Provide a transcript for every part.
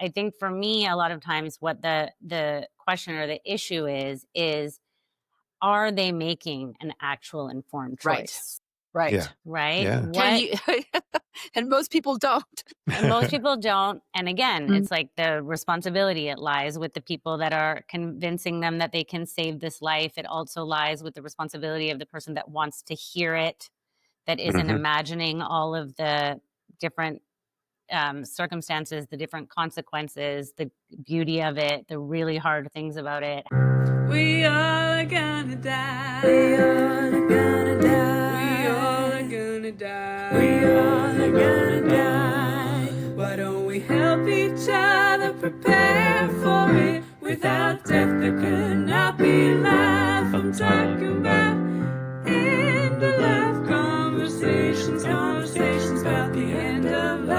I think for me, a lot of times what the question or the issue is are they making an actual informed Right. choice, Right. Yeah. right? Yeah. Can What you and most people don't. And most people don't. And again, Mm, it's like the responsibility, it lies with the people that are convincing them that they can save this life. It also lies with the responsibility of the person that wants to hear it, that isn't Hmm. imagining all of the different circumstances, the different consequences, the beauty of it, the really hard things about it. We all are gonna die. We all are gonna die. We all are gonna die. We all are gonna die. Why don't we help each other prepare for it? Without death, there could not be life. I'm talking about end of life conversations, conversations about the end of life.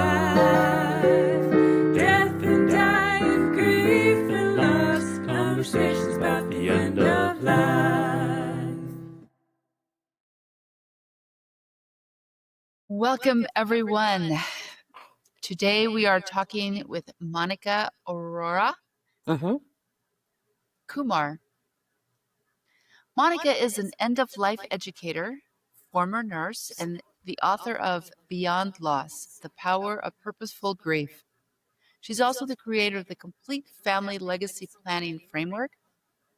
Death and dying, grief and loss, conversations about the end of life. Welcome, everyone. Today we are talking with Monica Aurora Mm-hmm. Kumar. Monica is an end-of-life educator, former nurse, and the author of Beyond Loss, The Power of Purposeful Grief. She's also the creator of the Complete Family Legacy Planning Framework,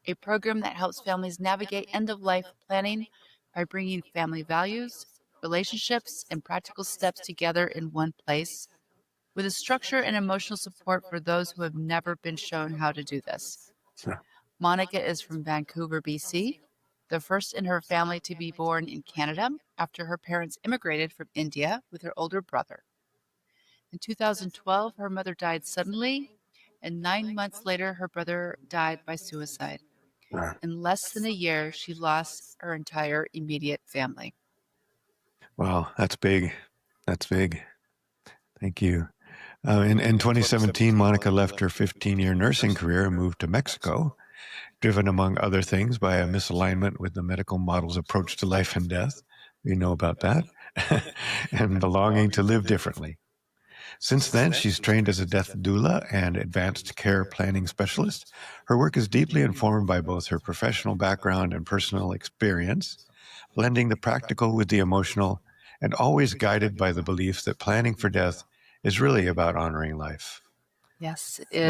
a program that helps families navigate end-of-life planning by bringing family values, relationships, and practical steps together in one place, with a structure and emotional support for those who have never been shown how to do this. Monica is from Vancouver, BC, the first in her family to be born in Canada after her parents immigrated from India with her older brother. In 2012, her mother died suddenly, and 9 months later, her brother died by suicide. In less than a year, she lost her entire immediate family. Wow, that's big. That's big. Thank you. In 2017, Monica left her 15-year nursing career and moved to Mexico, driven, among other things, by a misalignment with the medical model's approach to life and death. We know about that. And the longing to live differently. Since then, she's trained as a death doula and advanced care planning specialist. Her work is deeply informed by both her professional background and personal experience, blending the practical with the emotional, and always guided by the belief that planning for death is really about honoring life. Yes, it is.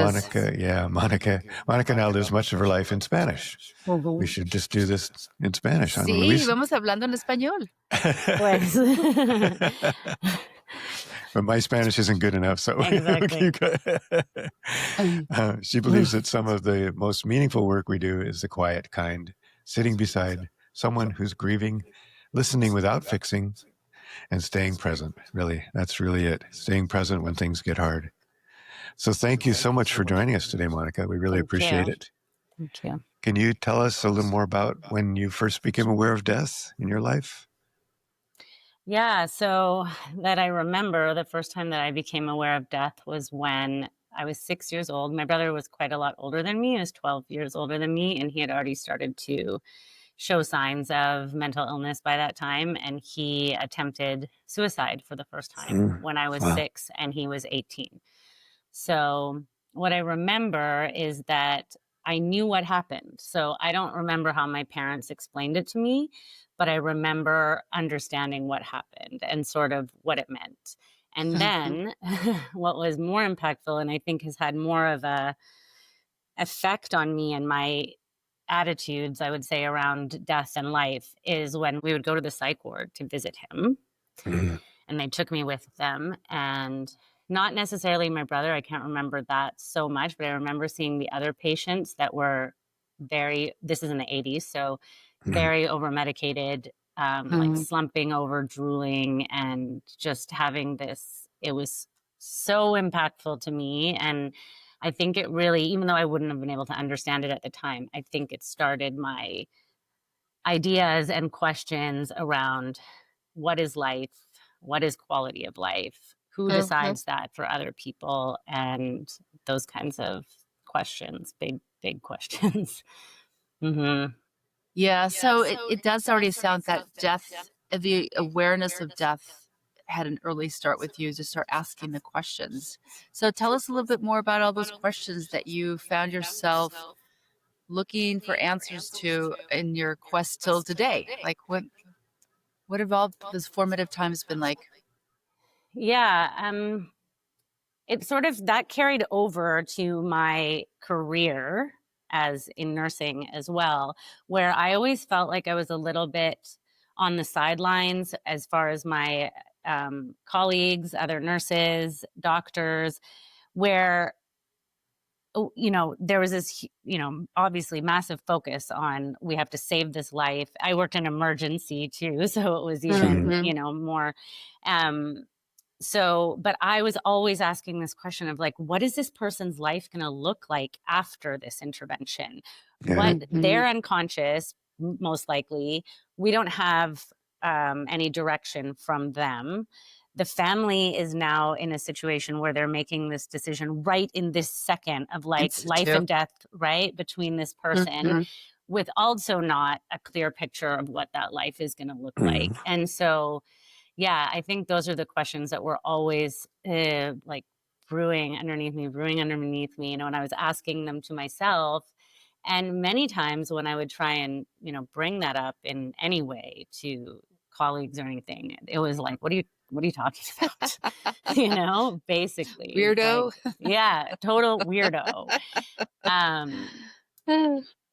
Monica now lives much of her life in Spanish. We should just do this in Spanish, huh, Sí, Luis? vamos hablando en español. Pues. But my Spanish isn't good enough, so Exactly. she believes that some of the most meaningful work we do is the quiet kind, sitting beside someone who's grieving, listening without fixing, and staying present. Really, that's really it. Staying present when things get hard. So thank you so much for joining us today, Monica. We really Thank appreciate you. it. Thank you. Can you tell us a little more about when you first became aware of death in your life? Yeah, so that I remember the first time that I became aware of death was when I was 6 years old. My brother was quite a lot older than me. He was 12 years older than me, and he had already started to show signs of mental illness by that time. And he attempted suicide for the first time when I was Wow. 6 and he was 18. So, what I remember is that I knew what happened. So, I don't remember how my parents explained it to me, but I remember understanding what happened and sort of what it meant. And then what was more impactful and I think has had more of a effect on me and my attitudes, I would say, around death and life is when we would go to the psych ward to visit him. Mhm. And they took me with them, and not necessarily my brother. I can't remember that so much, but I remember seeing the other patients that were this is in the 80s, so Mhm. very over medicated, like slumping over, drooling, and just having this. It was so impactful to me. And I think it really, even though I wouldn't have been able to understand it at the time, I think it started my ideas and questions around what is life? What is quality of life? Who decides that for other people? And those kinds of questions, big, big questions. Hmm. Yeah, so it does already sound that death, the awareness of death had an early start with you to start asking the questions. So tell us a little bit more about all those questions that you found yourself looking for answers to in your quest till today. Like what have all those formative times been like? Yeah, it sort of that carried over to my career as in nursing as well, where I always felt like I was a little bit on the sidelines as far as my colleagues, other nurses, doctors, where there was this, obviously massive focus on we have to save this life. I worked in emergency too, so it was even, more. Um, but I was always asking this question of like, what is this person's life going to look like after this intervention? Yeah. They're unconscious, most likely. We don't have any direction from them. The family is now in a situation where they're making this decision right in this second of like life and death, right, between this person, with also not a clear picture of what that life is going to look like. And so, yeah, I think those are the questions that were always like brewing underneath me, and I was asking them to myself. And many times when I would try and, bring that up in any way to colleagues or anything, it was like, what are you talking about? Basically. Weirdo. Like, yeah, total weirdo.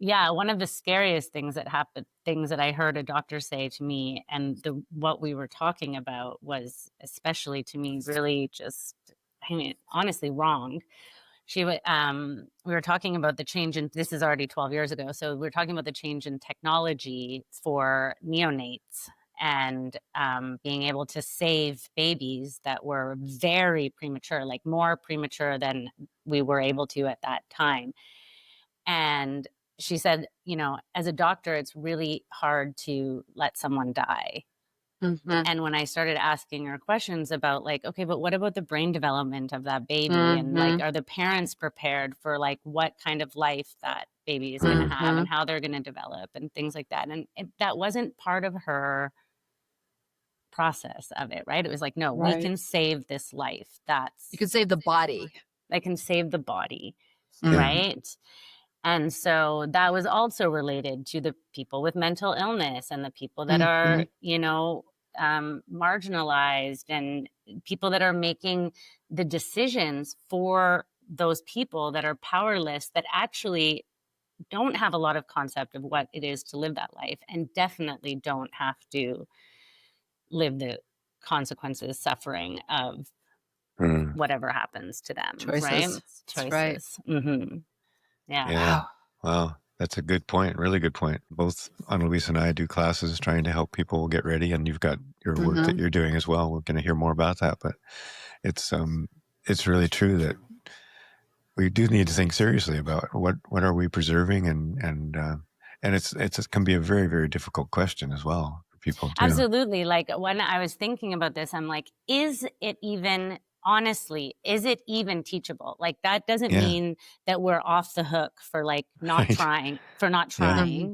Yeah, one of the scariest things that happened, things that I heard a doctor say to me, and what we were talking about was, especially to me, really just, honestly wrong. We were talking about the change in, this is already 12 years ago. So we were talking about the change in technology for neonates and being able to save babies that were very premature, like more premature than we were able to at that time. And she said, as a doctor, it's really hard to let someone die. And when I started asking her questions about like, okay, but what about the brain development of that baby? And like, are the parents prepared for like what kind of life that baby is going to have and how they're going to develop and things like that? And that wasn't part of her process of it, right? It was like, no, we can save this life. You can save the body. I can save the body, right? And so that was also related to the people with mental illness and the people that are, marginalized, and people that are making the decisions for those people that are powerless, that actually don't have a lot of concept of what it is to live that life, and definitely don't have to live the consequences, suffering of whatever happens to them. Choices. Right? Choices. Right. Mm-hmm. Yeah. Yeah. Wow. That's a good point. Really good point. Both Annalise and I do classes trying to help people get ready, and you've got your work that you're doing as well. We're going to hear more about that, but it's really true that we do need to think seriously about what are we preserving, and it can be a very, very difficult question as well for people too. Absolutely. Like when I was thinking about this, I'm like, is it even teachable? Like that doesn't mean that we're off the hook for like not trying,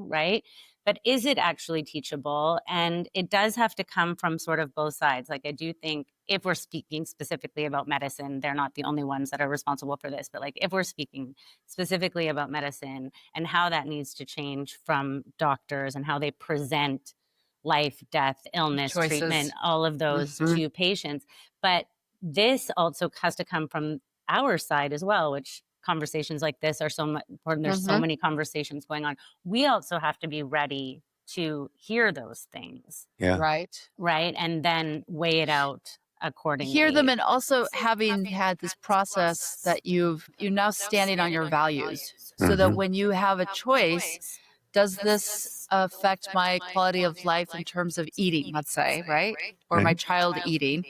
right? But is it actually teachable? And it does have to come from sort of both sides. Like I do think if we're speaking specifically about medicine, they're not the only ones that are responsible for this. But like if we're speaking specifically about medicine and how that needs to change from doctors and how they present life, death, illness, Choices. treatment, all of those to patients. But this also has to come from our side as well, which conversations like this are so much important. There's so many conversations going on. We also have to be ready to hear those things. Yeah. Right. And then weigh it out accordingly. Hear them, and also having had this process that you're now standing on your values, so that when you have a choice, does this affect my quality of life in terms of eating, let's say, right? Or my child eating.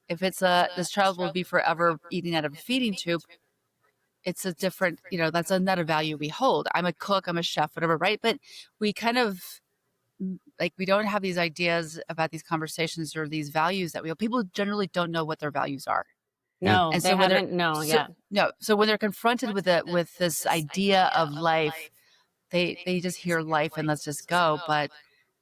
If it's this child will be forever eating out of a feeding tube, it's a different, that's another value we hold. I'm a cook, I'm a chef, whatever, right? But we kind of, like, we don't have these ideas about these conversations or these values that people generally don't know what their values are. No, and they so haven't. So when they're confronted with this idea of life, they just hear life and let's just go, but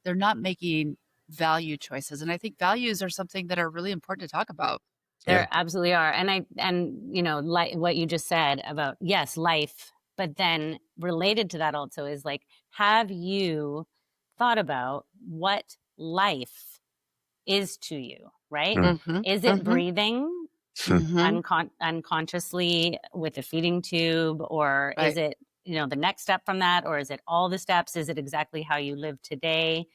they're not making value choices. And I think values are something that are really important to talk about. There absolutely are. And you know, like what you just said about, yes, life, but then related to that also is like, have you thought about what life is to you, right? Is it breathing unconsciously with a feeding tube, or is it, you know, the next step from that, or is it all the steps? Is it exactly how you live today?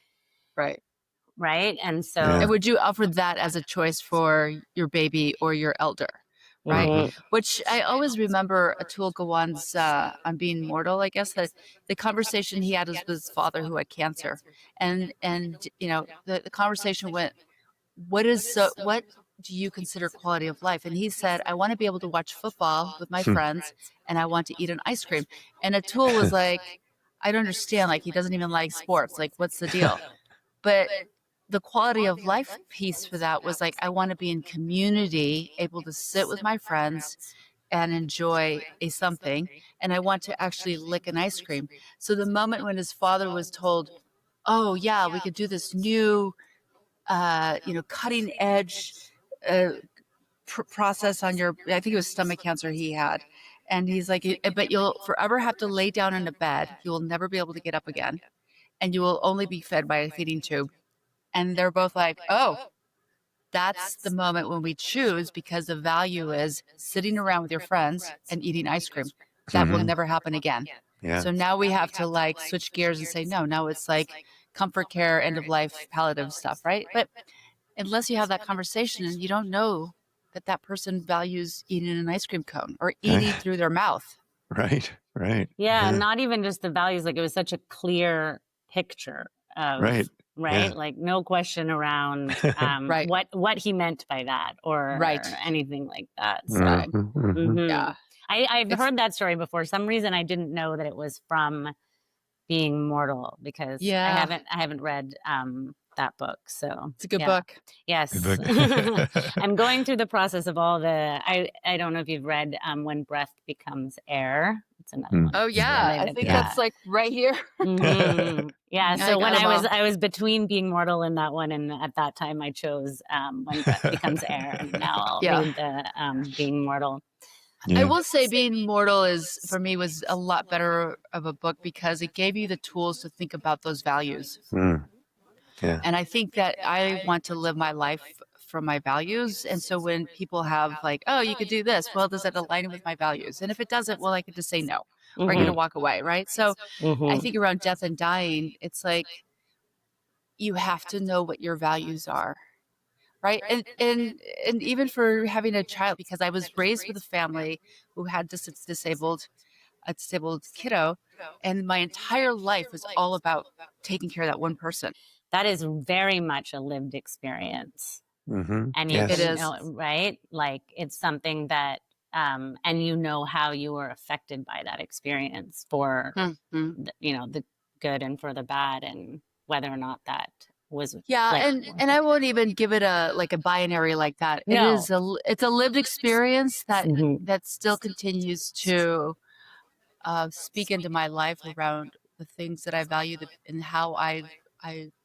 Right. And so, and would you offer that as a choice for your baby or your elder? Right. Which I always remember Atul Gawan's on Being Mortal, I guess, that the conversation he had was with his father who had cancer. And you know, the conversation went, what do you consider quality of life? And he said, I want to be able to watch football with my friends and I want to eat an ice cream. And Atul was like, I don't understand. Like, he doesn't even like sports. Like, what's the deal? But the quality of life piece for that was like, I want to be in community, able to sit with my friends and enjoy a something. And I want to actually lick an ice cream. So the moment when his father was told, oh yeah, we could do this new, you know, cutting edge process on your, I think it was stomach cancer he had. And he's like, but you'll forever have to lay down in a bed. You will never be able to get up again. And you will only be fed by a feeding tube. And they're both like, oh, that's the moment when we choose, because the value is sitting around with your friends and eating ice cream. That will never happen again. So now we have to like switch gears and say, no, it's like comfort care, end of life, palliative stuff, right? But unless you have that conversation and you don't know that that person values eating an ice cream cone or eating through their mouth. Right. Yeah, not even just the values. Like, it was such a clear picture of, right? Like, no question around what he meant by that, or anything like that. So Yeah, I've heard that story before. For some reason I didn't know that it was from Being Mortal, because I haven't read that book. So it's a good book. Yes. I'm going through the process of all the, I don't know if you've read When Breath Becomes Air. It's another one. Oh yeah, I think that's like right here. Yeah. So when I was between Being Mortal and that one, and at that time I chose When Breath Becomes Air, and now I'll read the Being Mortal. I will say Being Mortal is, for me, was a lot better of a book because it gave you the tools to think about those values. And I think that I want to live my life from my values. And so when people have like, oh, you could do this, well, does that align with my values? And if it doesn't, well, I could just say no, or I get to walk away, right? So I think around death and dying, it's like you have to know what your values are. Right. And even for having a child, because I was raised with a family who had a disabled kiddo, and my entire life was all about taking care of that one person. That is very much a lived experience. And you It is, know, right? Like, it's something that, and you know how you were affected by that experience, for, you know, the good and for the bad, and whether or not that was and I won't even give it a binary like that. No. It's a lived experience that still continues to speak into my life around the things that I value and how I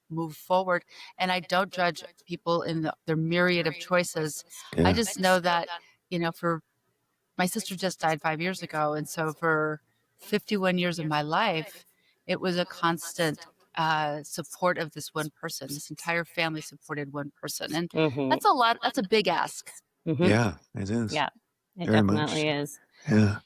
move forward. And I don't judge people in their myriad of choices. I just know that, you know, for my sister just died 5 years ago, and so for 51 years of my life, it was a constant support of this one person. This entire family supported one person, and that's a lot. That's a big ask. Yeah, it is. Yeah, it Very definitely much. is. Yeah.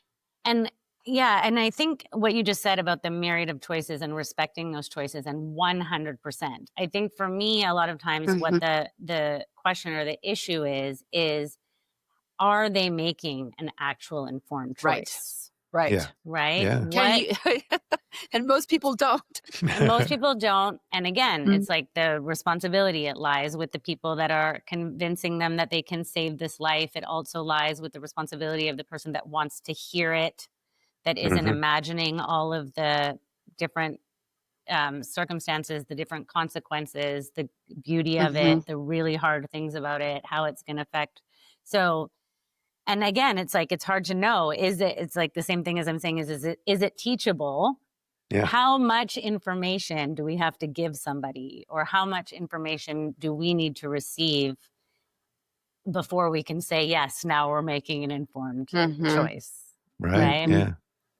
And yeah, and I think what you just said about the myriad of choices and respecting those choices, and 100%. I think for me, a lot of times what the question or the issue is, are they making an actual informed choice? Right. Yeah. Right. Yeah. And most people don't. And most people don't. And again, it's like the responsibility, it lies with the people that are convincing them that they can save this life. It also lies with the responsibility of the person that wants to hear it, that isn't imagining all of the different circumstances, the different consequences, the beauty of it, the really hard things about it, how it's going to affect. So, and again, it's like, it's hard to know. It's like the same thing as I'm saying is it teachable? Yeah. How much information do we have to give somebody, or how much information do we need to receive before we can say, yes, now we're making an informed choice? Right. Yeah.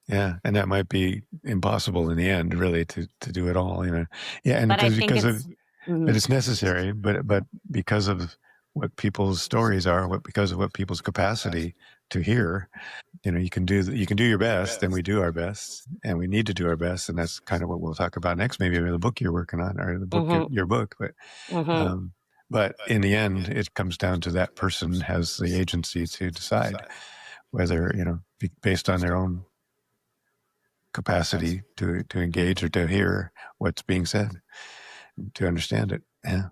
Yeah. And that might be impossible in the end, really, to do it all, you know. Yeah. And But I think because it's, but it's necessary, but because of what people's stories are, because of what people's capacity to hear, you know, you can do your best, and we do our best, and we need to do our best, and that's kind of what we'll talk about next, maybe the book you're working on, or the book your book. But in the end, it comes down to that person has the agency to decide whether, you know, based on their own capacity to engage or to hear what's being said, to understand it. Yeah.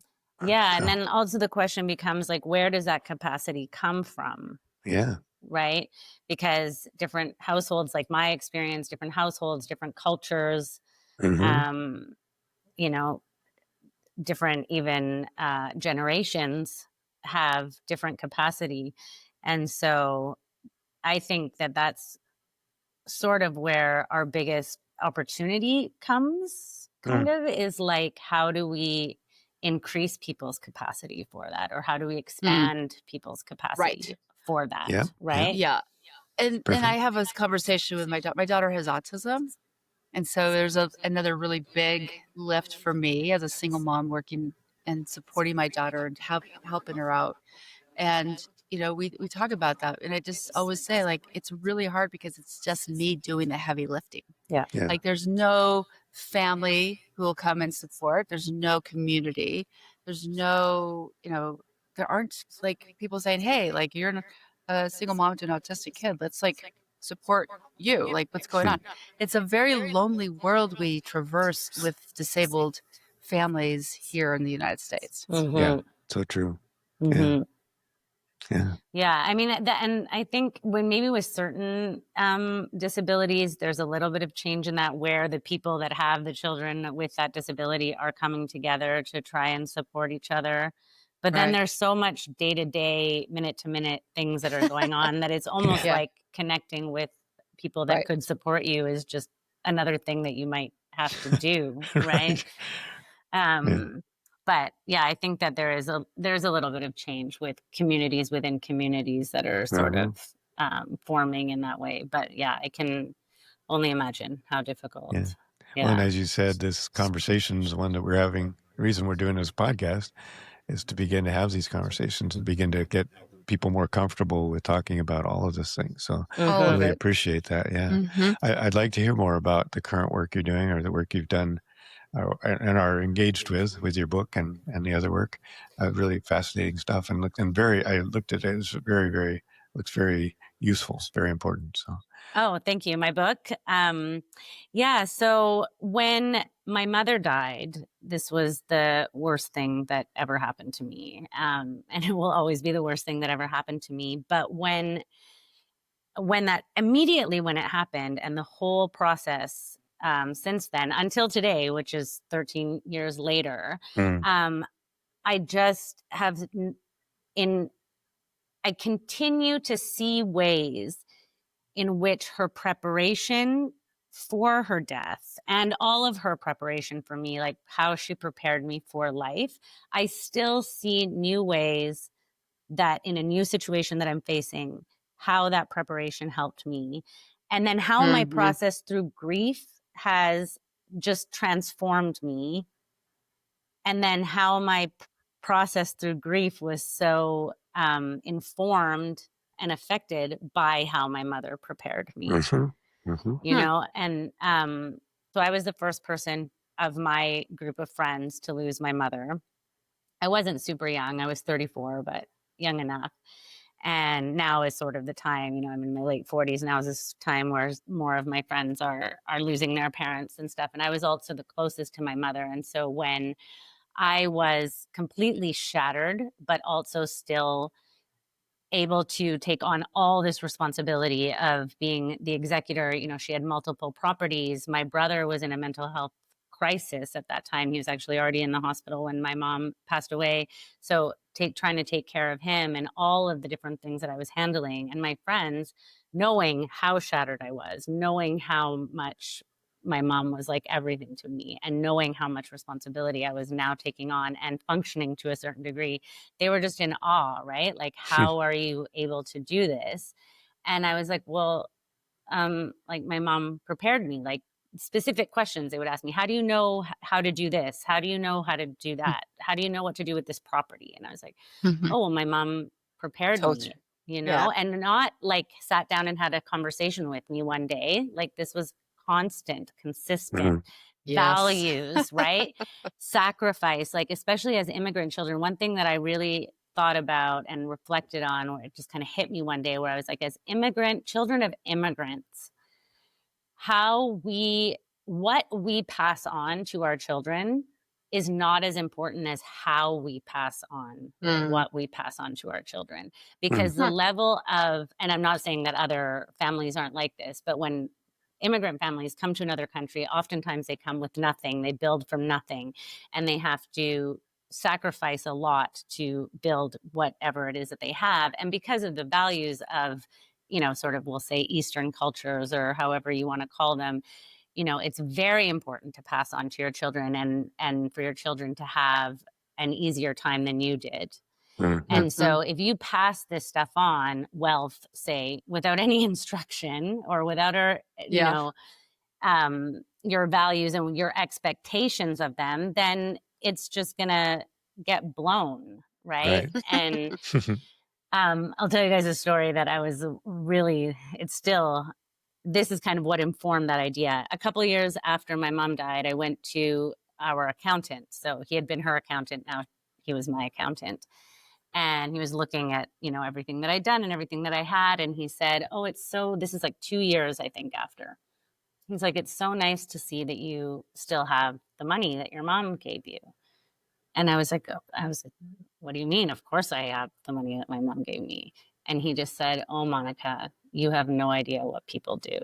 yeah. So, And then also the question becomes like, where does that capacity come from? yeah. Right? Because different households, like my experience, different households, different cultures, Mm-hmm. you know, different even generations have different capacity. And so I think that that's sort of where our biggest opportunity comes, kind of, is like, how do we increase people's capacity for that? Or how do we expand people's capacity for that? Yeah. Right? Yeah. And I Perfect. have this conversation with my daughter. My daughter has autism. And so there's another really big lift for me as a single mom working and supporting my daughter and helping her out. And, you know, we talk about that. And I just always say, like, it's really hard because it's just me doing the heavy lifting. Yeah. Yeah. Like, there's no family who will come and support. There's no community. There's no, you know, there aren't like people saying, hey, like, you're a single mom to an autistic kid. Let's like support you. Like, what's going on? It's a very lonely world we traverse with disabled families here in the United States. Yeah. So true. Yeah. Yeah. Yeah, I mean, and I think when maybe with certain disabilities, there's a little bit of change in that, where the people that have the children with that disability are coming together to try and support each other. But then there's so much day to day, minute to minute things that are going on that it's almost Yeah. like connecting with people that could support you is just another thing that you might have to do, right? But yeah, I think that there's a little bit of change with communities within communities that are sort of forming in that way. But yeah, I can only imagine how difficult. Yeah. Yeah. Well, and as you said, this conversation is one that we're having. The reason we're doing this podcast is to begin to have these conversations and begin to get people more comfortable with talking about all of these things. So All of really it. appreciate that. Yeah. I'd like to hear more about the current work you're doing, or the work you've done and are engaged with your book and the other work. Really fascinating stuff. And I looked at it. It's looks very useful. It's very important. So. Oh, thank you. My book. Yeah. So when my mother died, this was the worst thing that ever happened to me. And it will always be the worst thing that ever happened to me. But when that immediately when it happened, and the whole process since then until today, which is 13 years later, I just have I continue to see ways in which her preparation for her death, and all of her preparation for me, like how she prepared me for life, I still see new ways that in a new situation that I'm facing, how that preparation helped me. And then how my process through grief has just transformed me. And then how my process through grief was so informed and affected by how my mother prepared me. You know, and so I was the first person of my group of friends to lose my mother. I wasn't super young. I was 34, but young enough. And now is sort of the time, you know, I'm in my late 40s. Now is this time where more of my friends are losing their parents and stuff. And I was also the closest to my mother. And so when I was completely shattered, but also still able to take on all this responsibility of being the executor. You know, she had multiple properties. My brother was in a mental health crisis at that time. He was actually already in the hospital when my mom passed away. So trying to take care of him and all of the different things that I was handling, and my friends, knowing how shattered I was, knowing how much my mom was like everything to me, and knowing how much responsibility I was now taking on and functioning to a certain degree, they were just in awe, right? Like, how are you able to do this? And I was like, well, like my mom prepared me, like specific questions they would ask me. How do you know how to do this? How do you know how to do that? How do you know what to do with this property? And I was like, Mhm. oh, well, my mom prepared Told me, you. you Yeah. know, and not like sat down and had a conversation with me one day. Like, this was constant, consistent Yes. values, right? Sacrifice, like, especially as immigrant children. One thing that I really thought about and reflected on, or it just kind of hit me one day, where I was like, as children of immigrants, what we pass on to our children is not as important as how we pass on what we pass on to our children. Because the level of, and I'm not saying that other families aren't like this, but when immigrant families come to another country, oftentimes they come with nothing, they build from nothing, and they have to sacrifice a lot to build whatever it is that they have. And because of the values of, sort of, we'll say Eastern cultures, or however you want to call them, it's very important to pass on to your children, and for your children to have an easier time than you did. And so if you pass this stuff on, wealth, say, without any instruction, or without your values and your expectations of them, then it's just gonna get blown, right? And I'll tell you guys a story that I was really, this is kind of what informed that idea. A couple of years after my mom died, I went to our accountant. So he had been her accountant. Now he was my accountant. And he was looking at, everything that I'd done and everything that I had. And he said, oh, this is like 2 years, I think, after. He's like, it's so nice to see that you still have the money that your mom gave you. And I was like, what do you mean? Of course I have the money that my mom gave me. And he just said, oh, Monica, you have no idea what people do.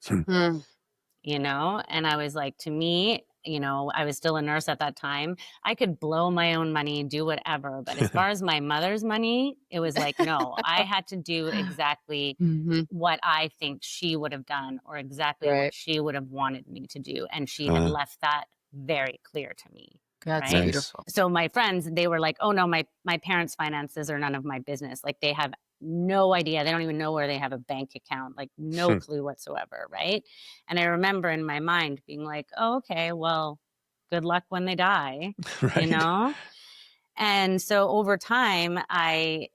And I was like, to me, I was still a nurse at that time. I could blow my own money, do whatever. But as far as my mother's money, it was like, no, I had to do exactly what I think she would have done, or exactly what she would have wanted me to do. And she had left that very clear to me. That's right? beautiful. So my friends, they were like, oh no, my parents' finances are none of my business. Like, they have no idea. They don't even know where they have a bank account, like no clue whatsoever. Right. And I remember in my mind being like, oh, okay, well, good luck when they die, And so over time, I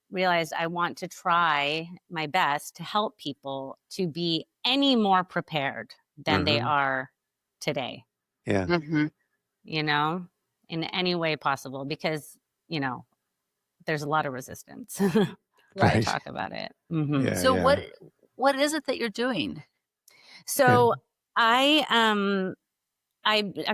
realized I want to try my best to help people to be any more prepared than they are today. Yeah. In any way possible, because, there's a lot of resistance. Right. To talk about it. Yeah, So yeah. what is it that you're doing? So a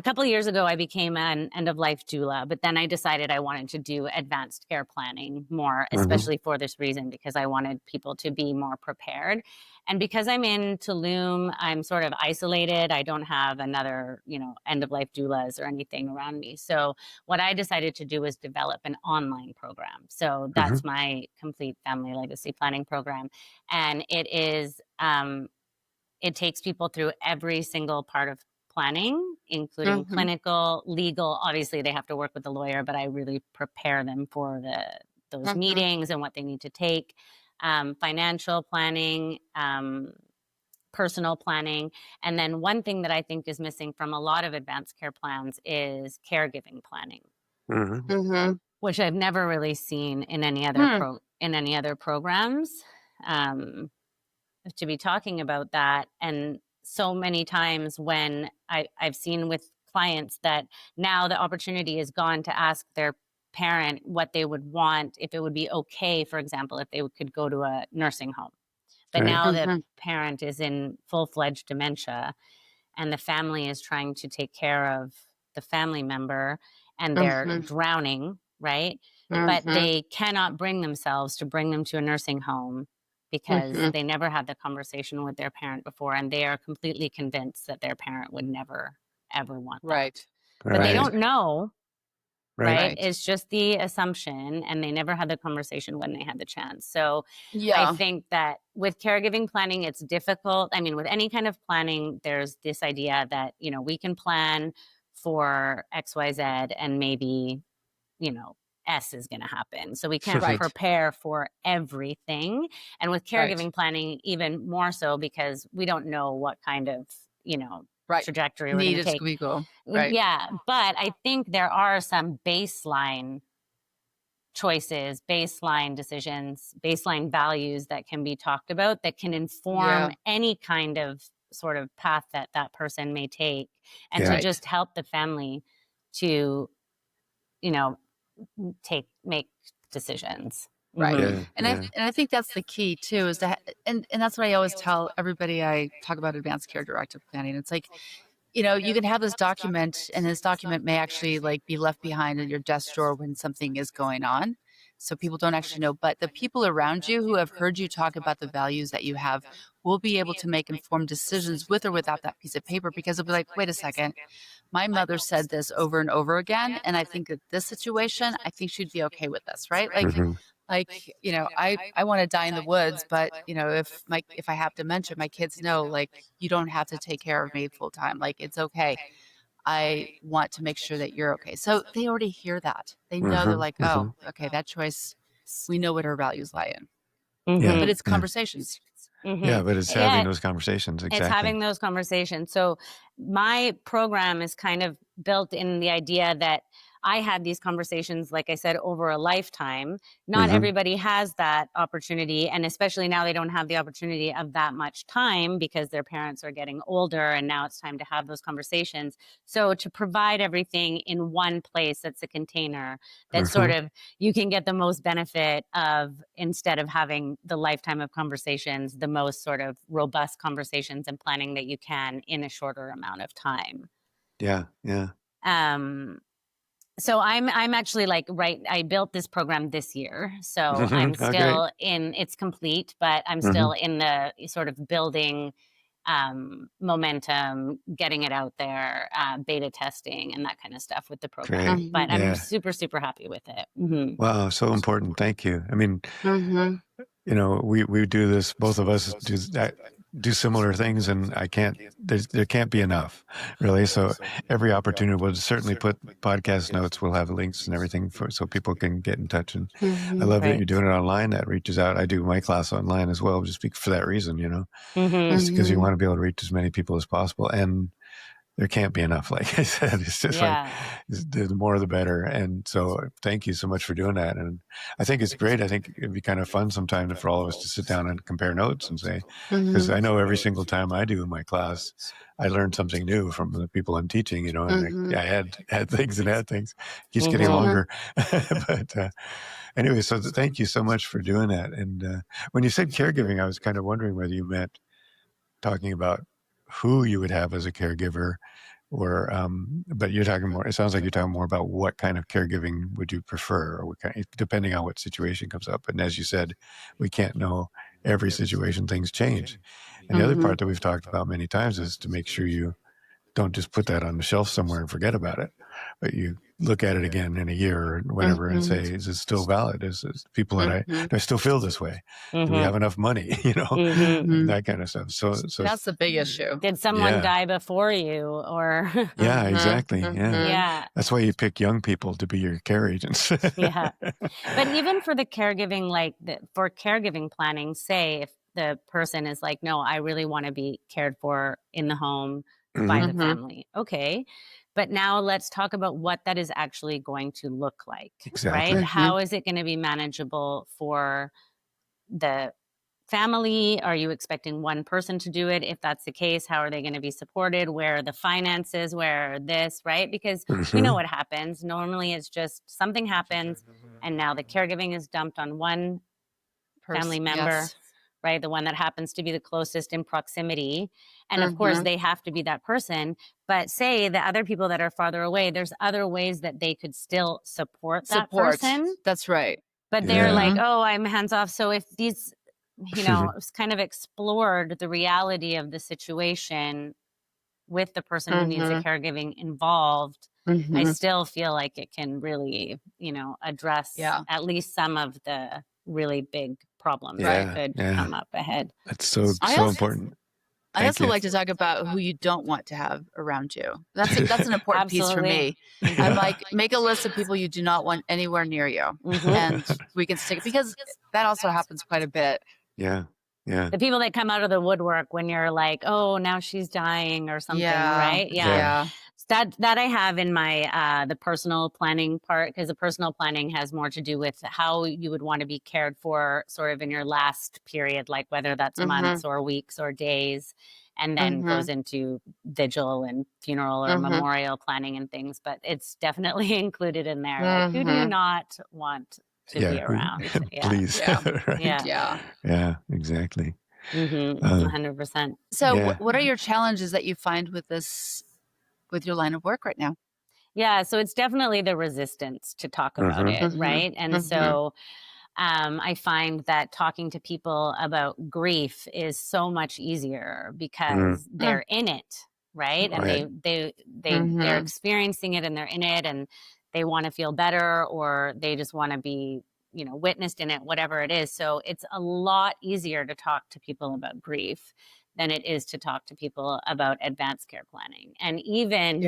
couple of years ago, I became an end of life doula, but then I decided I wanted to do advanced care planning more, especially for this reason, because I wanted people to be more prepared. And because I'm in Tulum, I'm sort of isolated. I don't have another, end of life doulas or anything around me. So what I decided to do was develop an online program. So that's my complete family legacy planning program. And it takes people through every single part of planning, including clinical, legal. Obviously, they have to work with the lawyer, but I really prepare them for those meetings and what they need to take. Financial planning, personal planning. And then one thing that I think is missing from a lot of advanced care plans is caregiving planning, which I've never really seen in any other programs. To be talking about that. And so many times when I've seen with clients that now the opportunity is gone to ask their parent what they would want, if it would be okay, for example, if they could go to a nursing home. But now the parent is in full-fledged dementia, and the family is trying to take care of the family member, and they're drowning, right? But they cannot bring themselves to bring them to a nursing home, because they never had the conversation with their parent before, and they are completely convinced that their parent would never, ever want that. Right. But they don't know right? It's just the assumption, and they never had the conversation when they had the chance. So I think that with caregiving planning, it's difficult. I mean, with any kind of planning, there's this idea that, you know, we can plan for XYZ and maybe, you know, S is going to happen. So we can't prepare for everything. And with caregiving planning, even more so, because we don't know what kind of, you know, trajectory we're going to take. Yeah. But I think there are some baseline choices, baseline decisions, baseline values that can be talked about that can inform any kind of sort of path that that person may take, and to just help the family to, you know, make decisions. And I think that's the key too, is that, and that's what I always tell everybody I talk about advanced care directive planning. It's like, you know, you can have this document, and this document may actually like be left behind in your desk drawer when something is going on. So people don't actually know, but the people around you who have heard you talk about the values that you have will be able to make informed decisions with or without that piece of paper, because they'll be like, wait a second, my mother said this over and over again, and I think that this situation, I think she'd be okay with this, right? Like, you know, I want to die in the woods, but you know, if I have dementia, my kids know, like, you don't have to take care of me full time. Like, it's okay. I want to make sure that you're okay. So they already hear that. They know, they're like, oh, okay, that choice, we know what our values lie in. But it's conversations. Yeah, but it's having those conversations. Exactly. It's having those conversations. So my program is kind of built in the idea that I had these conversations, like I said, over a lifetime. Not everybody has that opportunity. And especially now, they don't have the opportunity of that much time because their parents are getting older, and now it's time to have those conversations. So to provide everything in one place, that's a container that sort of you can get the most benefit of, instead of having the lifetime of conversations, the most sort of robust conversations and planning that you can in a shorter amount of time. Yeah. So I'm actually I built this program this year. So I'm still it's complete, but I'm still in the sort of building momentum, getting it out there, beta testing and that kind of stuff with the program. But I'm super, super happy with it. Wow. So important. Thank you. I mean, you know, we do this, both of us do similar things, and there can't be enough, really. So every opportunity, we'll certainly put podcast notes, we'll have links and everything so people can get in touch. And I love that you're doing it online. That reaches out. I do my class online as well, just for that reason, you know, just because you want to be able to reach as many people as possible. And there can't be enough. Like I said, it's just like the more the better. And so thank you so much for doing that. And I think it's great. I think it'd be kind of fun sometime for all of us to sit down and compare notes and say, because I know every single time I do in my class, I learned something new from the people I'm teaching, you know, and I had things and had things. It keeps getting longer. But anyway, so thank you so much for doing that. And when you said caregiving, I was kind of wondering whether you meant talking about who you would have as a caregiver, or but you're talking more, it sounds like you're talking more about what kind of caregiving would you prefer, or what kind, depending on what situation comes up. And as you said, we can't know every situation, things change. And the other part that we've talked about many times is to make sure you don't just put that on the shelf somewhere and forget about it, but you look at it again in a year or whatever and say, is it still valid? Is people that do I still feel this way? Do we have enough money? You know, that kind of stuff. So that's the big issue. Did someone die before you, or? Yeah, exactly. Yeah. That's why you pick young people to be your care agents. But even for the caregiving, for caregiving planning, say if the person is like, no, I really want to be cared for in the home by the family. Okay. But now let's talk about what that is actually going to look like, right? How is it going to be manageable for the family? Are you expecting one person to do it? If that's the case, how are they going to be supported? Where are the finances? Where are this, right? Because we know what happens. Normally it's just something happens, and now the caregiving is dumped on one family member. Right? The one that happens to be the closest in proximity. And of course, they have to be that person. But say the other people that are farther away, there's other ways that they could still support that person. That's right. But they're like, oh, I'm hands off. So if these, you know, it's kind of explored the reality of the situation with the person who needs the caregiving involved, I still feel like it can really, address at least some of the really big problems that could come up ahead. That's so important. I also like to talk about who you don't want to have around you. That's an important piece for me. I'm like, make a list of people you do not want anywhere near you, and we can stick, because that also happens quite a bit. Yeah. The people that come out of the woodwork when you're like, oh, now she's dying or something, right? Yeah. That I have in my the personal planning part, because the personal planning has more to do with how you would want to be cared for sort of in your last period, like whether that's months or weeks or days, and then goes into vigil and funeral or memorial planning and things. But it's definitely included in there. Like, who do you not want to be around? Please. Right? Yeah, exactly. 100%. So what are your challenges that you find with this, with your line of work right now? Yeah, so it's definitely the resistance to talk about it, right? And so I find that talking to people about grief is so much easier because they're in it, right? And they're experiencing it and they're in it and they want to feel better, or they just want to be, witnessed in it, whatever it is. So it's a lot easier to talk to people about grief than it is to talk to people about advanced care planning. And even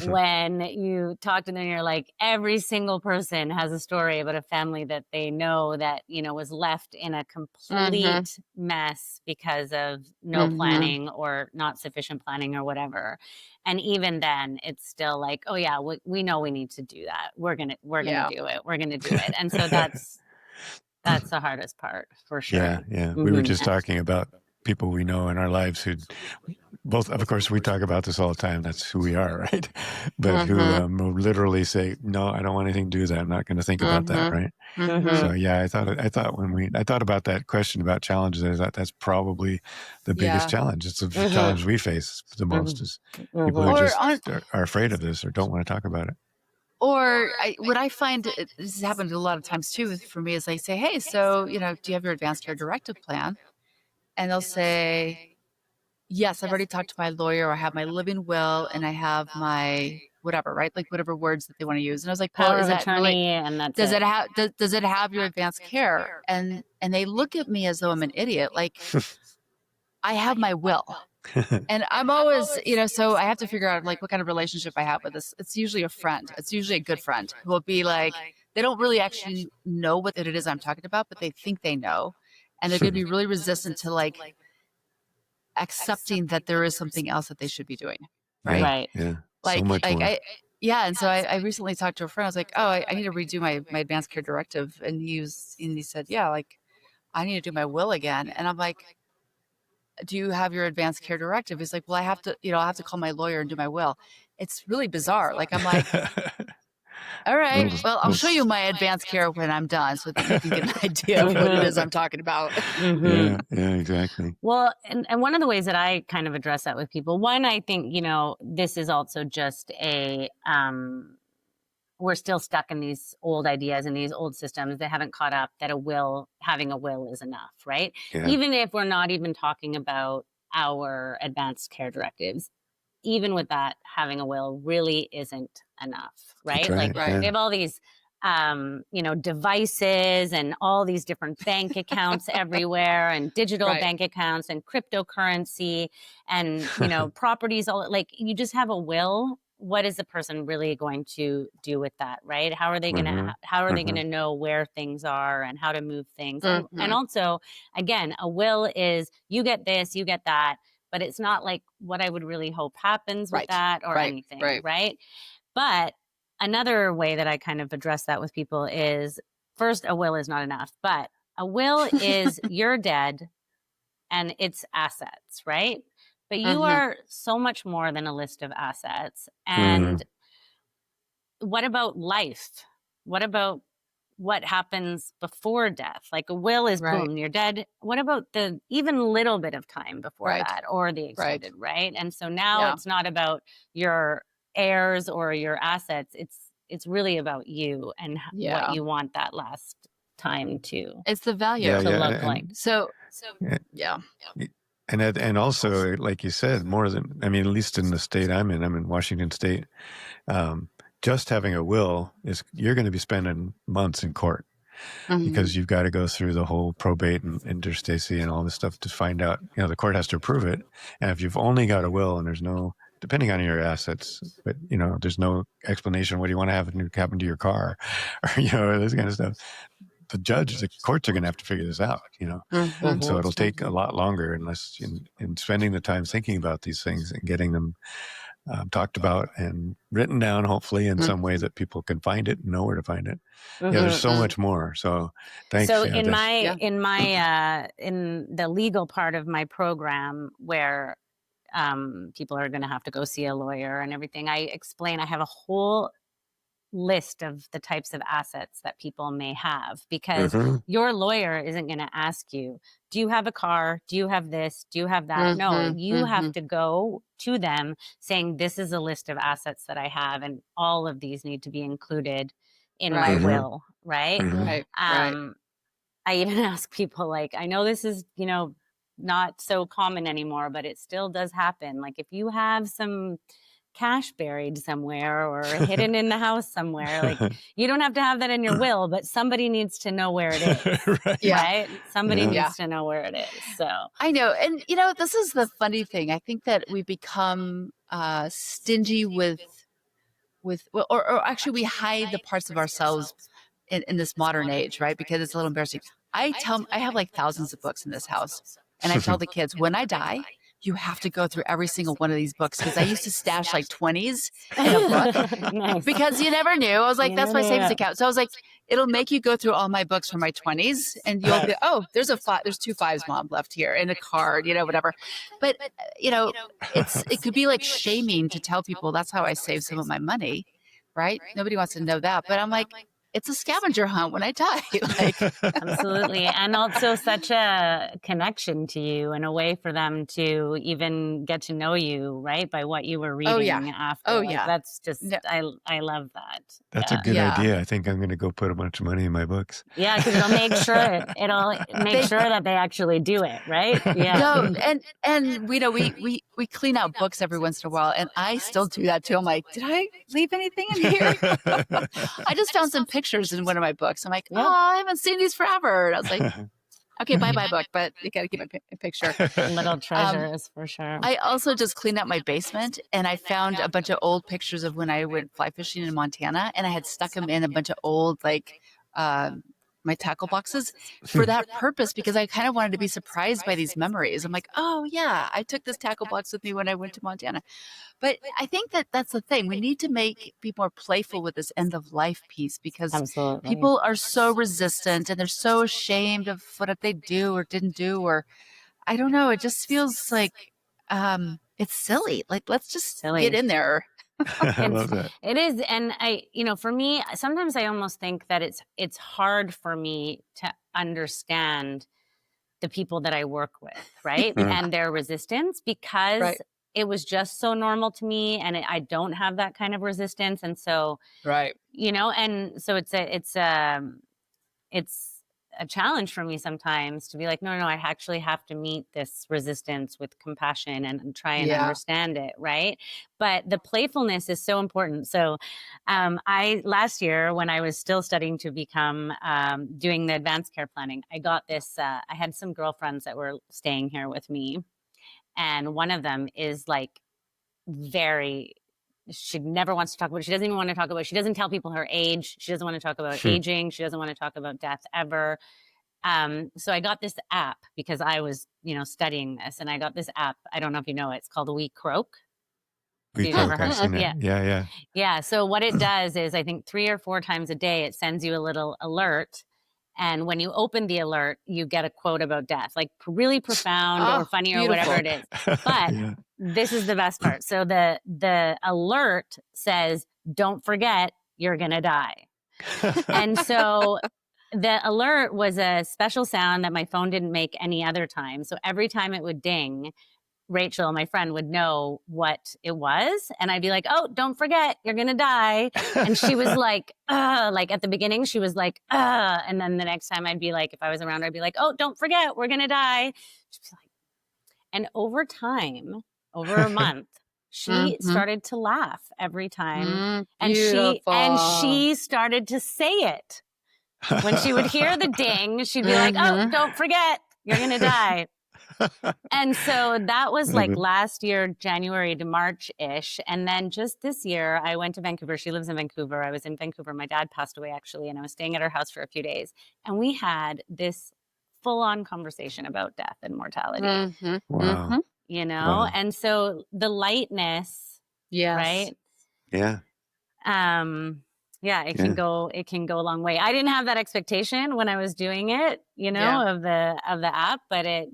when you talk to them, you're like, every single person has a story about a family that they know that, was left in a complete mess because of no planning or not sufficient planning or whatever. And even then it's still like, oh yeah, we know we need to do that. We're going to do it. We're going to do it. And so that's the hardest part for sure. Yeah. We were just talking about people we know in our lives who both, of course, we talk about this all the time. That's who we are, right? But who will literally say, no, I don't want anything to do with that. I'm not going to think about that, right? So yeah, I thought about that question about challenges. I thought that's probably the biggest challenge. It's the challenge we face the most is people who just are afraid of this or don't want to talk about it. Or what I find, this has happened a lot of times too for me, is I say, hey, so, do you have your advanced care directive plan? And they'll say, yes, I've already talked to my lawyer, or I have my living will, and I have my whatever, right? Like whatever words that they want to use. And I was like, well, is that really, and that's does it have your advanced care? And they look at me as though I'm an idiot. Like, I have my will. And I'm always, so I have to figure out like what kind of relationship I have with this. It's usually a friend. It's usually a good friend who will be like, they don't really actually know what it is I'm talking about, but they think they know. And they're going to be really resistant to like accepting that there is something else that they should be doing. Right. Yeah. Like, so much more. And so I recently talked to a friend. I was like, oh, I need to redo my advanced care directive. And he said, yeah, like I need to do my will again. And I'm like, do you have your advanced care directive? He's like, well, I have to, I'll have to call my lawyer and do my will. It's really bizarre. Like, I'm like, all right, well, I'll show you my advanced care when I'm done so that you can get an idea of what it is I'm talking about. Yeah, exactly. Well, and one of the ways that I kind of address that with people, one, I think, this is also just we're still stuck in these old ideas and these old systems that haven't caught up that having a will is enough, right? Yeah. Even if we're not even talking about our advanced care directives, even with that, having a will really isn't enough, right? Right. Like we have all these, devices and all these different bank accounts everywhere, and digital bank accounts and cryptocurrency and, properties, all like you just have a will. What is the person really going to do with that, right? How are they going to know where things are and how to move things? And also, again, a will is you get this, you get that, but it's not like what I would really hope happens with that or anything, right? But another way that I kind of address that with people is, first, a will is not enough, but a will is you're dead and it's assets, right? But you are so much more than a list of assets. And what about life? What about what happens before death? Like a will is boom, you're dead. What about the even little bit of time before that, or the extended, right? And so now it's not about your heirs or your assets. It's really about you and what you want that last time to. It's the value to look like. So. And also, like you said, more than, I mean, at least in the state I'm in Washington State, just having a will is, you're going to be spending months in court because you've got to go through the whole probate and interstacy and all this stuff to find out, the court has to approve it. And if you've only got a will and there's no, depending on your assets, but there's no explanation, what do you want to have happen to your car, or this kind of stuff. The courts are going to have to figure this out, and so it'll take a lot longer unless in spending the time thinking about these things and getting them talked about and written down, hopefully in some way that people can find it and know where to find it. There's so much more. So thanks. So in the legal part of my program, where people are going to have to go see a lawyer and everything, I explain, I have a whole list of the types of assets that people may have, because your lawyer isn't going to ask you, do you have a car? Do you have this? Do you have that? No, you have to go to them saying, this is a list of assets that I have, and all of these need to be included in my will, right? Right. I even ask people, like, I know this is, not so common anymore, but it still does happen. Like, if you have some cash buried somewhere or hidden in the house somewhere, like, you don't have to have that in your will, but somebody needs to know where it is. Right? Somebody needs to know where it is. So I know. And this is the funny thing. I think that we become stingy or actually we hide the parts of ourselves in this modern age, right? Because it's a little embarrassing. I have like thousands of books in this house, and I tell the kids, when I die, you have to go through every single one of these books, because I used to stash like 20s in a book because you never knew. I was like, that's my savings account. So I was like, it'll make you go through all my books from my 20s, and you'll be, oh, there's 2 5s, Mom, left here, and a card, whatever. But it could be like shaming to tell people that's how I save some of my money, right? Nobody wants to know that, but I'm like, it's a scavenger hunt when I die. Absolutely. And also such a connection to you, and a way for them to even get to know you, right? By what you were reading after. That's just, I love that. That's a good idea. I think I'm going to go put a bunch of money in my books. Yeah, because it'll make sure that they actually do it, right? Yeah. No, and we clean out books every once in a while, and I still do that too. I'm like, did I leave anything in here? I just found some pictures in one of my books. I'm like, I haven't seen these forever. And I was like, okay, bye book, but you got to keep a picture. Little treasures for sure. I also just cleaned out my basement, and I found a bunch of old pictures of when I went fly fishing in Montana, and I had stuck them in a bunch of old, my tackle boxes for that purpose, because I kind of wanted to be surprised by these memories. I'm like, oh yeah, I took this tackle box with me when I went to Montana. But I think that's the thing. We need to be more playful with this end of life piece, because people are so resistant, and they're so ashamed of what they do or didn't do, or I don't know. It just feels like it's silly. Like, let's just get in there. I love that. It is. And for me, sometimes I almost think that it's hard for me to understand the people that I work with, right? And their resistance, because it was just so normal to me, and I don't have that kind of resistance. And so, and so it's a challenge for me sometimes to be like, no, I actually have to meet this resistance with compassion and try and understand it, right? But the playfulness is so important. So last year, when I was still studying to become doing the advanced care planning, I got this, I had some girlfriends that were staying here with me, and one of them is like she never wants to talk about it. She doesn't even want to talk about it. She doesn't tell people her age. She doesn't want to talk about aging. She doesn't want to talk about death ever. So I got this app because I was, studying this, and I got this app. I don't know if you know it. It's called We Croak. We Croak, I've seen it. Yeah. Yeah. So what it does is, I think 3 or 4 times a day, it sends you a little alert. And when you open the alert, you get a quote about death, like really profound or funny or whatever it is. But this is the best part. So the alert says, don't forget, you're going to die. And so the alert was a special sound that my phone didn't make any other time. So every time it would ding, Rachel, my friend, would know what it was. And I'd be like, oh, don't forget, you're going to die. And she was like at the beginning, she was like, and then the next time I'd be like, if I was around her, I'd be like, oh, don't forget, we're going to die. She'd be like, And over time, over a month, she started to laugh every time. And she started to say it. When she would hear the ding, she'd be like, oh, don't forget, you're going to die. And so that was like last year, January to March-ish. And then just this year, I went to Vancouver. She lives in Vancouver. I was in Vancouver. My dad passed away, actually, and I was staying at her house for a few days. And we had this full-on conversation about death and mortality. Wow. You know? Wow. And so the lightness, right? Yeah. Yeah, it can go a long way. I didn't have that expectation when I was doing it, you know, of the app, but it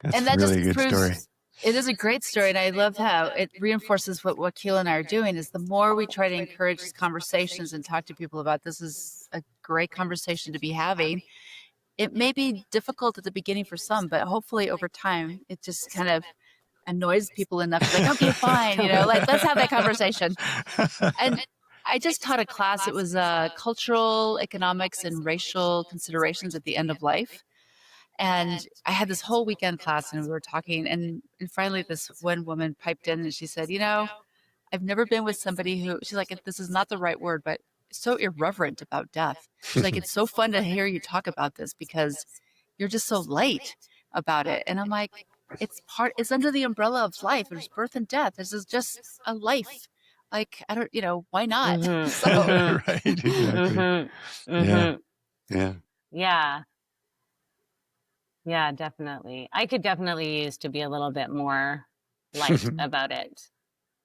That's and that really just good proves story. it is a great story. And I love how it reinforces what Wakil and I are doing is the more we try to encourage these conversations and talk to people about this is a great conversation to be having. It may be difficult at the beginning for some, but hopefully over time, it just kind of annoys people enough to be like, okay, fine, you know, like let's have that conversation. And I just taught a class. It was cultural, economics, and racial considerations at the end of life. And I had this whole weekend class and we were talking. And finally, this one woman piped in and she said, you know, I've never been with somebody who, she's like, this is not the right word, but so irreverent about death. She's like, it's so fun to hear you talk about this because you're just so light about it. And I'm like, it's under the umbrella of life. There's birth and death. This is just a life. Like, I don't, you know, why not? So, Right, exactly. Yeah, definitely. I could definitely use to be a little bit more light about it.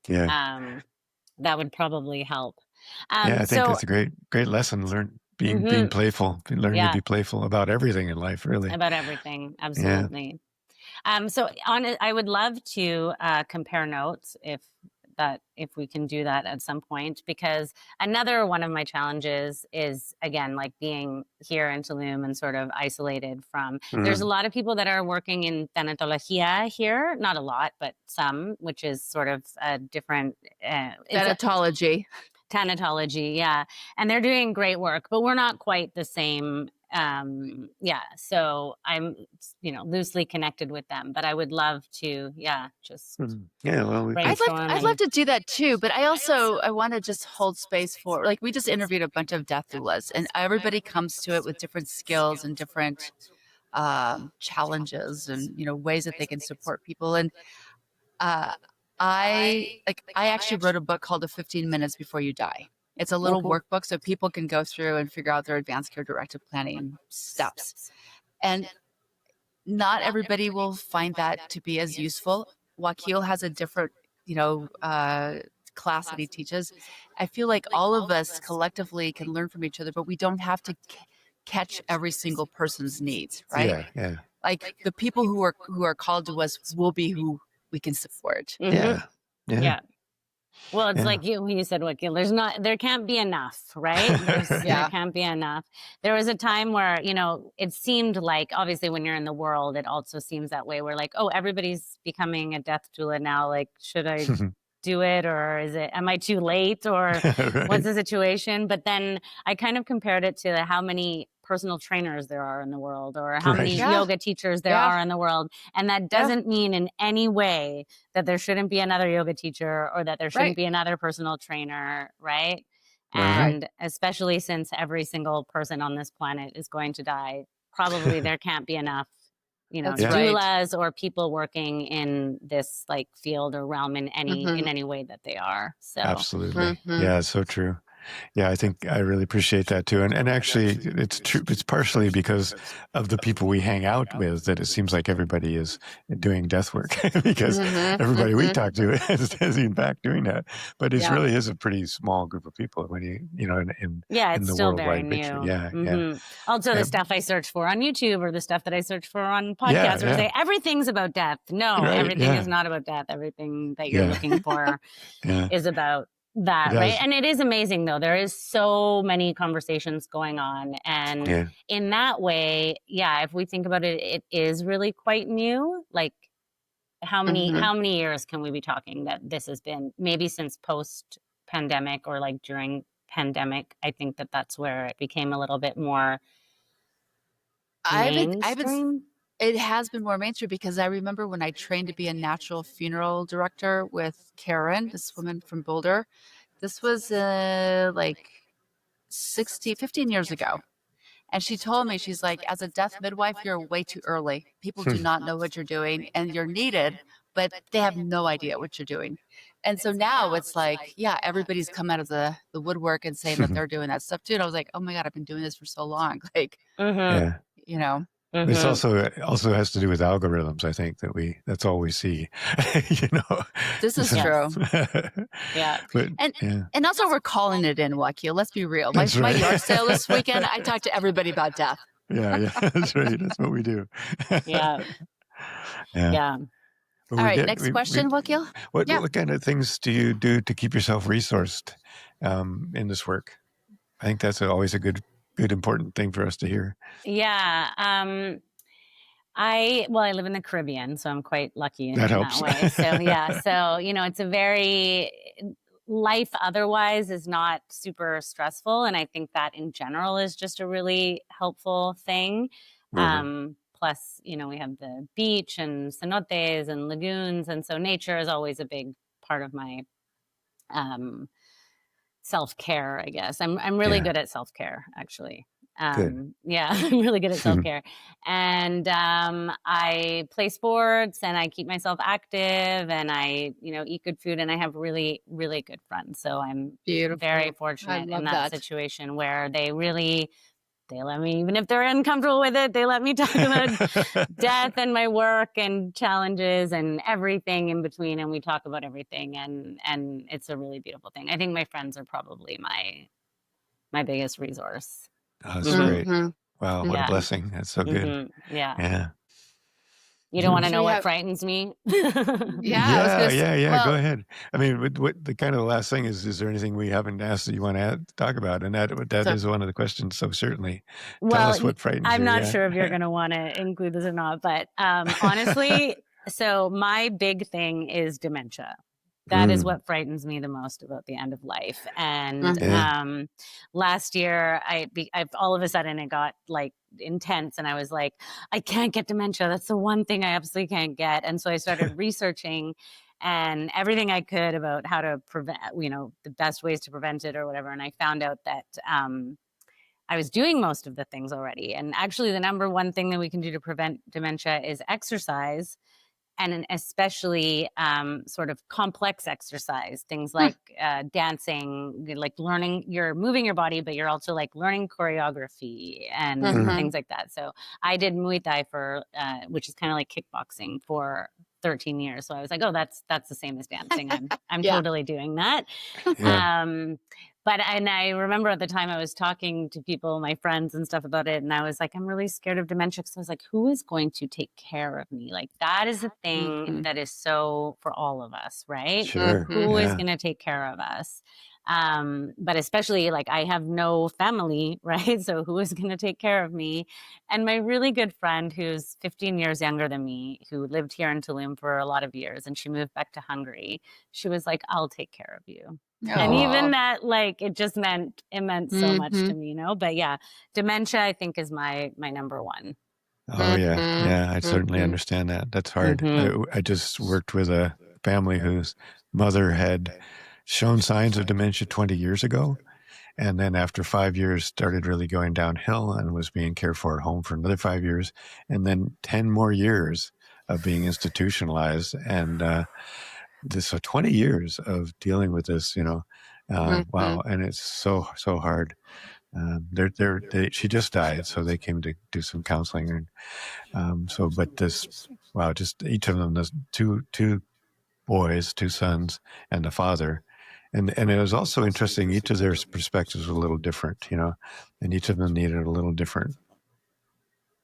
That would probably help. I think that's a great lesson. Learn being playful, learning to be playful about everything in life, really. About everything, absolutely. So I would love to compare notes if we can do that at some point, because another one of my challenges is, again, like being here in Tulum and sort of isolated from, there's a lot of people that are working in thanatologia here, not a lot, but some, which is sort of a different... thanatology. Thanatology, yeah. And they're doing great work, but we're not quite the same. So I'm, loosely connected with them, but I would love to, just I'd love to do that too, but I want to just hold space for, like, we just interviewed a bunch of death doulas and everybody comes to it with different skills and different challenges and, you know, ways that they can support people. And I actually wrote a book called The 15 Minutes Before You Die. It's a little workbook so people can go through and figure out their advanced care directive planning steps. And not everybody will find that to be as useful. Wakil has a different, class that he teaches. I feel like all of us collectively can learn from each other, but we don't have to catch every single person's needs, right? Yeah. Like the people who are called to us will be who we can support. Yeah. Well, it's like you said, Wakil, there can't be enough, right? There can't be enough. There was a time where, it seemed like, obviously when you're in the world, it also seems that way. We're like, oh, everybody's becoming a death doula now. Like, should I do it, or am I too late, or what's the situation? But then I kind of compared it to how many personal trainers there are in the world, or how many yoga teachers there are in the world. And that doesn't mean in any way that there shouldn't be another yoga teacher or that there shouldn't be another personal trainer, right? And especially since every single person on this planet is going to die, probably there can't be enough doulas or people working in this like field or realm in any way that they are. So absolutely. Yeah, so true. Yeah, I think I really appreciate that too. And actually, it's true. It's partially because of the people we hang out with that it seems like everybody is doing death work because everybody we talk to is in fact doing that. But it really is a pretty small group of people when in it's the still very worldwide new. picture. Yeah. Also, the stuff I search for on YouTube or the stuff that I search for on podcasts where say everything's about death. No, everything is not about death. Everything that you're looking for is about that, right? And it is amazing, though. There is so many conversations going on. And in that way, if we think about it, it is really quite new. Like, how many years can we be talking that this has been? Maybe since post-pandemic or like during pandemic, I think that's where it became a little bit more mainstream. It has been more mainstream because I remember when I trained to be a natural funeral director with Karen, this woman from Boulder. This was like 15 years ago. And she told me, she's like, as a death midwife, you're way too early. People do not know what you're doing and you're needed, but they have no idea what you're doing. And so now it's like, yeah, everybody's come out of the woodwork and saying that they're doing that stuff too. And I was like, oh my God, I've been doing this for so long. Like, Yeah. you know, This also has to do with algorithms. I think that's all we see. You know, this is true. Yeah. But And also we're calling it in, Joaquin. Let's be real. My yard sale this weekend, I talked to everybody about death. Yeah, that's right. That's what we do. Yeah. Yeah. All right, next question, Joaquin. What kind of things do you do to keep yourself resourced in this work? I think that's always a good, important thing for us to hear. Yeah. I live in the Caribbean, so I'm quite lucky in that way. So yeah, so it's a very life otherwise is not super stressful, and I think that in general is just a really helpful thing. Plus, we have the beach and cenotes and lagoons, and so nature is always a big part of my self-care, I guess. I'm really good at self-care, actually. Yeah, I'm really good at self-care. And I play sports and I keep myself active and I, eat good food and I have really, really good friends. So I'm very fortunate in that situation where they let me, even if they're uncomfortable with it, they let me talk about death and my work and challenges and everything in between. And we talk about everything. And it's a really beautiful thing. I think my friends are probably my biggest resource. Oh, that's great. Wow, what a blessing. That's so good. Yeah. You don't want to know what frightens me? Yeah. Go ahead. I mean, what the kind of the last thing is there anything we haven't asked that you want to talk about? And that is one of the questions. So certainly, tell us what frightens you. I'm not sure if you're going to want to include this or not, but honestly, so my big thing is dementia. That is what frightens me the most about the end of life. And last year, I've all of a sudden it got like intense, and I was like, I can't get dementia. That's the one thing I absolutely can't get. And so I started researching and everything I could about how to prevent, the best ways to prevent it or whatever. And I found out that I was doing most of the things already. And actually, the number one thing that we can do to prevent dementia is exercise. And especially sort of complex exercise, things like dancing, like you're moving your body, but you're also like learning choreography and things like that. So I did Muay Thai which is kind of like kickboxing, for 13 years. So I was like, oh, that's the same as dancing. I'm totally doing that. And I remember at the time I was talking to people, my friends and stuff about it. And I was like, I'm really scared of dementia. So I was like, who is going to take care of me? Like that is the thing that is so for all of us, right? Sure. Who is going to take care of us? But especially like I have no family, right? So who is going to take care of me? And my really good friend who's 15 years younger than me, who lived here in Tulum for a lot of years, and she moved back to Hungary. She was like, I'll take care of you. Aww. And even that, like, it meant so much to me, But yeah, dementia, I think, is my number one. Oh yeah. I certainly understand that. That's hard. I just worked with a family whose mother had shown signs of dementia 20 years ago. And then after 5 years started really going downhill and was being cared for at home for another 5 years. And then 10 more years of being institutionalized. And so 20 years of dealing with this, wow. And it's so hard. She just died, so they came to do some counseling. And just each of them, there's two boys, two sons, and the father. And it was also interesting. Each of their perspectives were a little different, and each of them needed a little different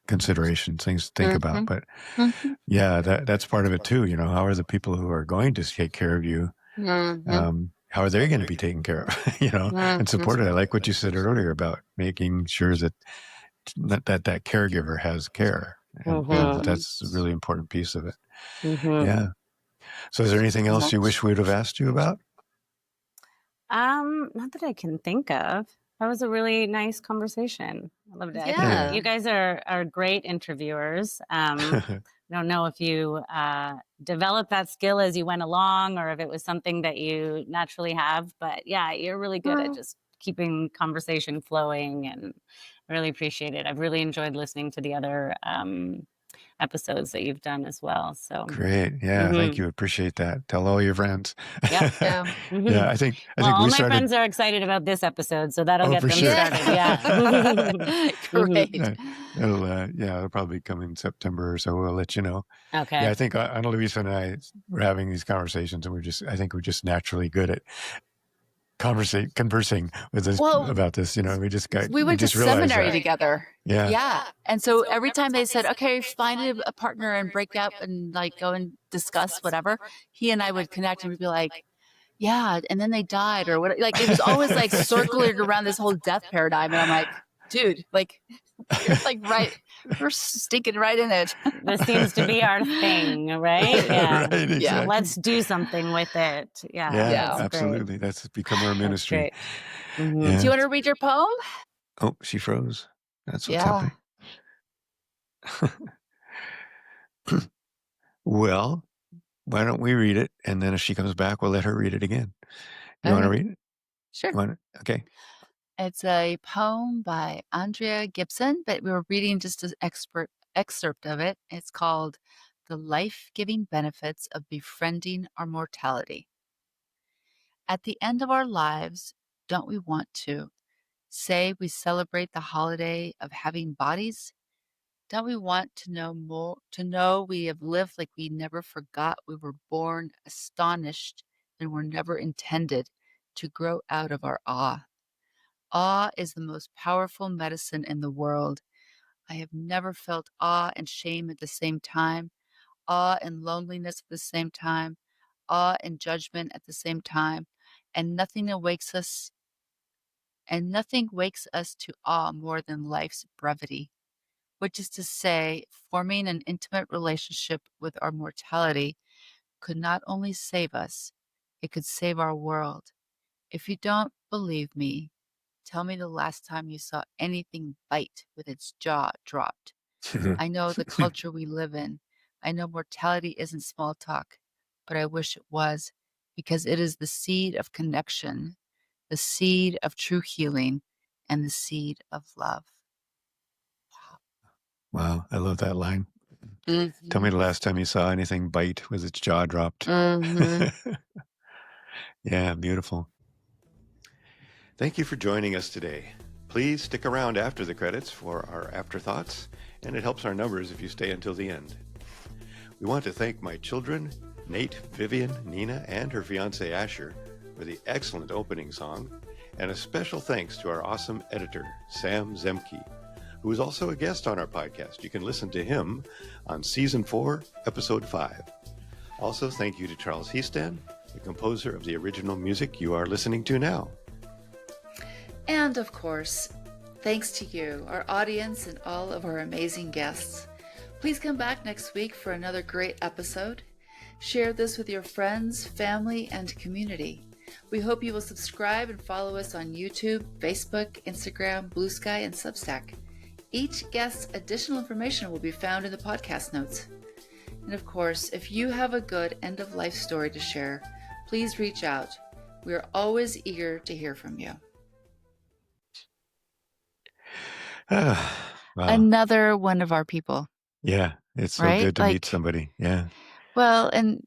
considerations, things to think about. But yeah, that's part of it too. How are the people who are going to take care of you? How are they going to be taken care of? And supported. I like what you said earlier about making sure that caregiver has care. And that's a really important piece of it. Yeah. So is there anything else you wish we would have asked you about? Not that I can think of. That was a really nice conversation. I loved it. I Yeah. think you guys are great interviewers. I don't know if you developed that skill as you went along or if it was something that you naturally have, but yeah, you're really good at just keeping conversation flowing, and I really appreciate it. I've really enjoyed listening to the other episodes that you've done as well. So Great. Yeah. Thank you. Appreciate that. Tell all your friends. Yep. Yeah. Yeah. I think all we my started. friends are excited about this episode, so that'll get for them sure. started. Yeah. Great. It'll probably come in September or so. We'll let you know. Okay. Yeah. I think Ana Luisa and I were having these conversations, and I think we're just naturally good at conversing with this about this. We went to seminary together. Yeah. Yeah. And so every time they said, okay, find a partner and break up and like go and discuss whatever, he and I would connect and we'd be like, yeah. And then they died or what? Like, it was always like circling around this whole death paradigm. And I'm like, dude, like, you're like, right. We're stinking right in it. This seems to be our thing, right? Yeah. Right, exactly. Yeah. Let's do something with it. Yeah. Yeah. Absolutely. That's become our ministry. Mm-hmm. Do you want to read your poem? Oh, she froze. That's what's happening. Well, why don't we read it? And then if she comes back, we'll let her read it again. You want to read it? Sure. Okay. It's a poem by Andrea Gibson, but we were reading just an excerpt of it. It's called The Life-Giving Benefits of Befriending Our Mortality. At the end of our lives, don't we want to say we celebrate the holiday of having bodies? Don't we want to know we have lived like we never forgot we were born astonished and were never intended to grow out of our awe? Awe is the most powerful medicine in the world. I have never felt awe and shame at the same time, awe and loneliness at the same time, awe and judgment at the same time, and nothing wakes us to awe more than life's brevity, which is to say, forming an intimate relationship with our mortality could not only save us, it could save our world. If you don't believe me, tell me the last time you saw anything bite with its jaw dropped. I know the culture we live in. I know mortality isn't small talk, but I wish it was, because it is the seed of connection, the seed of true healing, and the seed of love. Wow. I love that line. Mm-hmm. Tell me the last time you saw anything bite with its jaw dropped. Mm-hmm. Yeah, beautiful. Thank you for joining us today. Please stick around after the credits for our afterthoughts, and it helps our numbers if you stay until the end. We want to thank my children, Nate, Vivian, Nina, and her fiancé Asher, for the excellent opening song, and a special thanks to our awesome editor, Sam Zemke, who is also a guest on our podcast. You can listen to him on Season 4, Episode 5. Also, thank you to Charles Heaston, the composer of the original music you are listening to now. And of course, thanks to you, our audience, and all of our amazing guests. Please come back next week for another great episode. Share this with your friends, family, and community. We hope you will subscribe and follow us on YouTube, Facebook, Instagram, Blue Sky, and Substack. Each guest's additional information will be found in the podcast notes. And of course, if you have a good end-of-life story to share, please reach out. We are always eager to hear from you. Wow. Another one of our people. Yeah, it's so right? good to meet somebody. Yeah. Well, and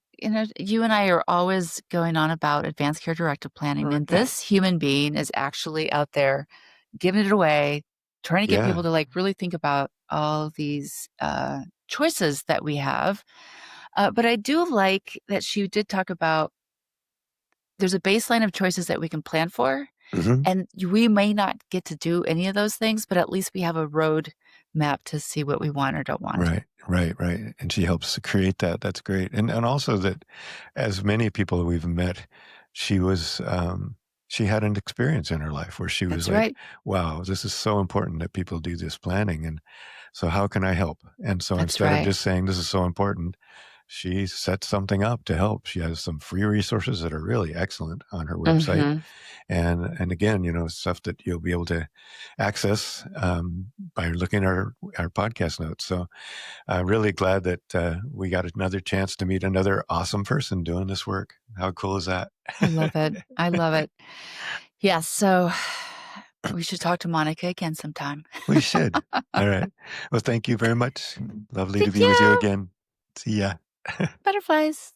you and I are always going on about advanced care directive planning, and this human being is actually out there giving it away, trying to get people to like really think about all these choices that we have. But I do like that she did talk about there's a baseline of choices that we can plan for. Mm-hmm. And we may not get to do any of those things, but at least we have a road map to see what we want or don't want. Right. And she helps to create that. That's great. And also that as many people we've met, she was, she had an experience in her life where she was wow, this is so important that people do this planning. And so how can I help? And so instead of just saying, this is so important, she set something up to help. She has some free resources that are really excellent on her website. And again, stuff that you'll be able to access by looking at our podcast notes. So I'm really glad that we got another chance to meet another awesome person doing this work. How cool is that? I love it. I love it. Yeah. So we should talk to Monica again sometime. We should. All right. Well, thank you very much. Lovely to Thank be with you you. again. See ya. Butterflies.